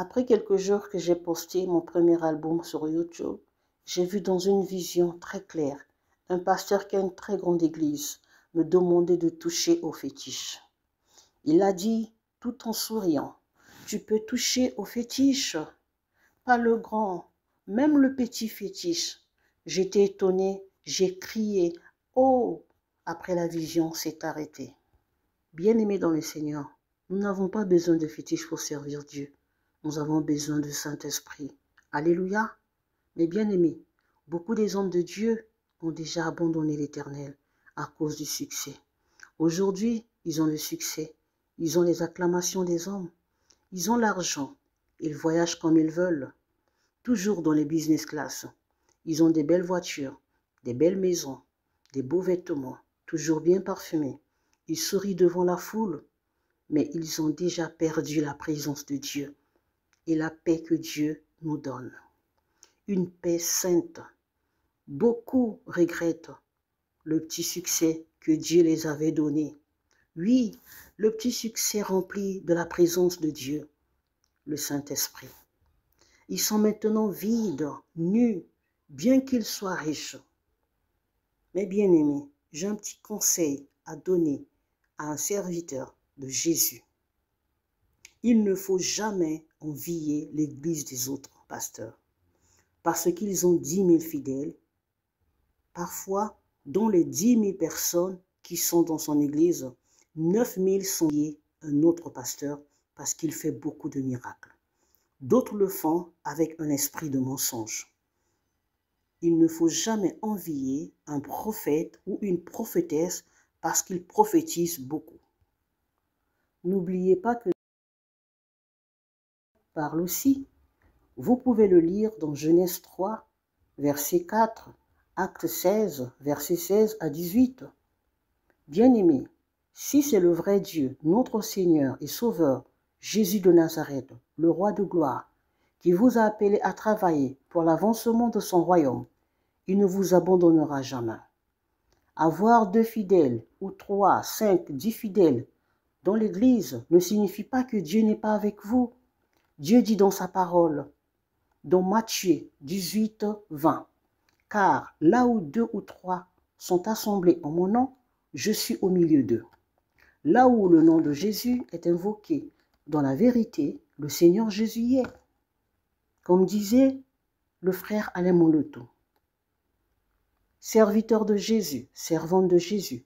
Après quelques jours que j'ai posté mon premier album sur YouTube, j'ai vu dans une vision très claire un pasteur qui a une très grande église me demander de toucher au fétiche. Il a dit, tout en souriant, « Tu peux toucher au fétiche, pas le grand, même le petit fétiche. » J'étais étonnée, j'ai crié, « Oh !» Après la vision s'est arrêtée. Bien-aimés dans le Seigneur, nous n'avons pas besoin de fétiche pour servir Dieu. Nous avons besoin du Saint-Esprit. Alléluia. Mais bien-aimés, beaucoup des hommes de Dieu ont déjà abandonné l'Éternel à cause du succès. Aujourd'hui, ils ont le succès. Ils ont les acclamations des hommes. Ils ont l'argent. Ils voyagent comme ils veulent. Toujours dans les business class. Ils ont des belles voitures, des belles maisons, des beaux vêtements, toujours bien parfumés. Ils sourient devant la foule, mais ils ont déjà perdu la présence de Dieu et la paix que Dieu nous donne. Une paix sainte. Beaucoup regrettent le petit succès que Dieu les avait donné. Oui, le petit succès rempli de la présence de Dieu, le Saint-Esprit. Ils sont maintenant vides, nus, bien qu'ils soient riches. Mais bien aimés, j'ai un petit conseil à donner à un serviteur de Jésus. Il ne faut jamais envier l'église des autres pasteurs, parce qu'ils ont 10 000 fidèles. Parfois, dans les 10 000 personnes qui sont dans son église, 9 000 sont liés à un autre pasteur parce qu'il fait beaucoup de miracles. D'autres le font avec un esprit de mensonge. Il ne faut jamais envier un prophète ou une prophétesse parce qu'il prophétise beaucoup. N'oubliez pas que parle aussi. Vous pouvez le lire dans Genèse 3, verset 4, Acte 16, verset 16 à 18. Bien-aimés, si c'est le vrai Dieu, notre Seigneur et Sauveur, Jésus de Nazareth, le roi de gloire, qui vous a appelé à travailler pour l'avancement de son royaume, il ne vous abandonnera jamais. Avoir 2 fidèles, ou 3, 5, 10 fidèles dans l'Église ne signifie pas que Dieu n'est pas avec vous. Dieu dit dans sa parole, dans Matthieu 18, 20, « Car là où 2 ou 3 sont assemblés en mon nom, je suis au milieu d'eux. » Là où le nom de Jésus est invoqué, dans la vérité, le Seigneur Jésus y est. Comme disait le frère Alain Moloto, serviteur de Jésus, servante de Jésus,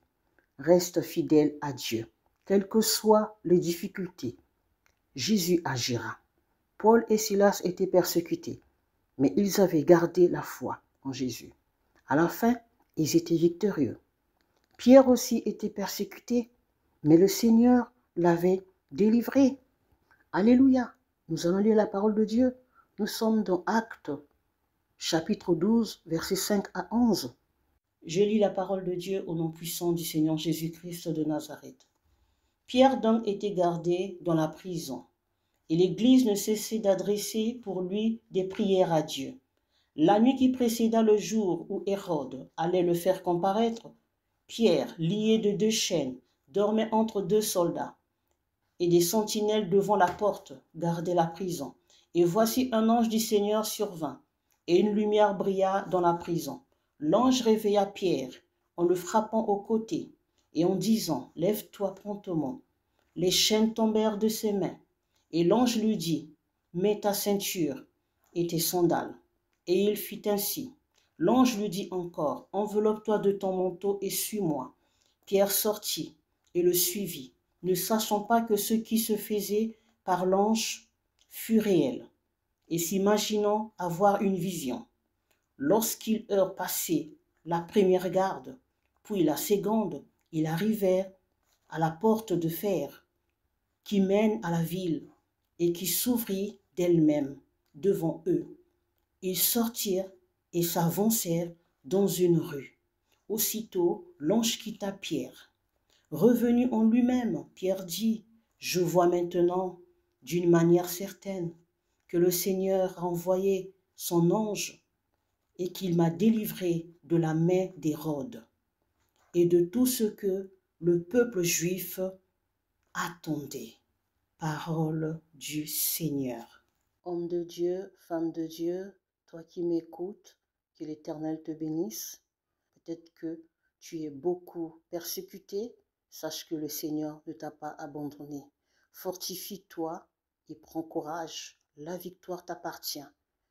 reste fidèle à Dieu, quelles que soient les difficultés. Jésus agira. Paul et Silas étaient persécutés, mais ils avaient gardé la foi en Jésus. À la fin, ils étaient victorieux. Pierre aussi était persécuté, mais le Seigneur l'avait délivré. Alléluia. Nous allons lire la parole de Dieu. Nous sommes dans Actes, chapitre 12, versets 5 à 11. Je lis la parole de Dieu au nom puissant du Seigneur Jésus-Christ de Nazareth. Pierre donc était gardé dans la prison, et l'Église ne cessait d'adresser pour lui des prières à Dieu. La nuit qui précéda le jour où Hérode allait le faire comparaître, Pierre, lié de 2 chaînes, dormait entre 2 soldats, et des sentinelles devant la porte gardaient la prison. Et voici un ange du Seigneur survint, et une lumière brilla dans la prison. L'ange réveilla Pierre en le frappant au côté, et en disant, « Lève-toi promptement. » Les chaînes tombèrent de ses mains, et l'ange lui dit, « Mets ta ceinture et tes sandales. » Et il fit ainsi. L'ange lui dit encore, « Enveloppe-toi de ton manteau et suis-moi. » Pierre sortit et le suivit, ne sachant pas que ce qui se faisait par l'ange fut réel, et s'imaginant avoir une vision. Lorsqu'ils eurent passé la première garde, puis la seconde, ils arrivèrent à la porte de fer qui mène à la ville et qui s'ouvrit d'elle-même devant eux. Ils sortirent et s'avancèrent dans une rue. Aussitôt, l'ange quitta Pierre. Revenu en lui-même, Pierre dit, « Je vois maintenant d'une manière certaine que le Seigneur a envoyé son ange et qu'il m'a délivré de la main d'Hérode et de tout ce que le peuple juif attendait. » Parole du Seigneur. Homme de Dieu, femme de Dieu, toi qui m'écoutes, que l'Éternel te bénisse. Peut-être que tu es beaucoup persécuté, sache que le Seigneur ne t'a pas abandonné. Fortifie-toi et prends courage. La victoire t'appartient.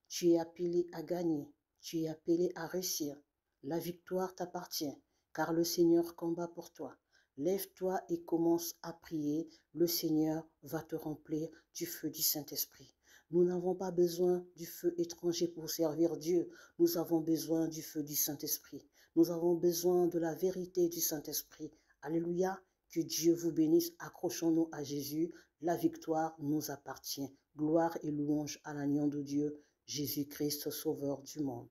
Tu es appelé à gagner. Tu es appelé à réussir. La victoire t'appartient, car le Seigneur combat pour toi. Lève-toi et commence à prier. Le Seigneur va te remplir du feu du Saint-Esprit. Nous n'avons pas besoin du feu étranger pour servir Dieu. Nous avons besoin du feu du Saint-Esprit. Nous avons besoin de la vérité du Saint-Esprit. Alléluia. Que Dieu vous bénisse. Accrochons-nous à Jésus. La victoire nous appartient. Gloire et louange à l'agneau de Dieu, Jésus-Christ, Sauveur du monde.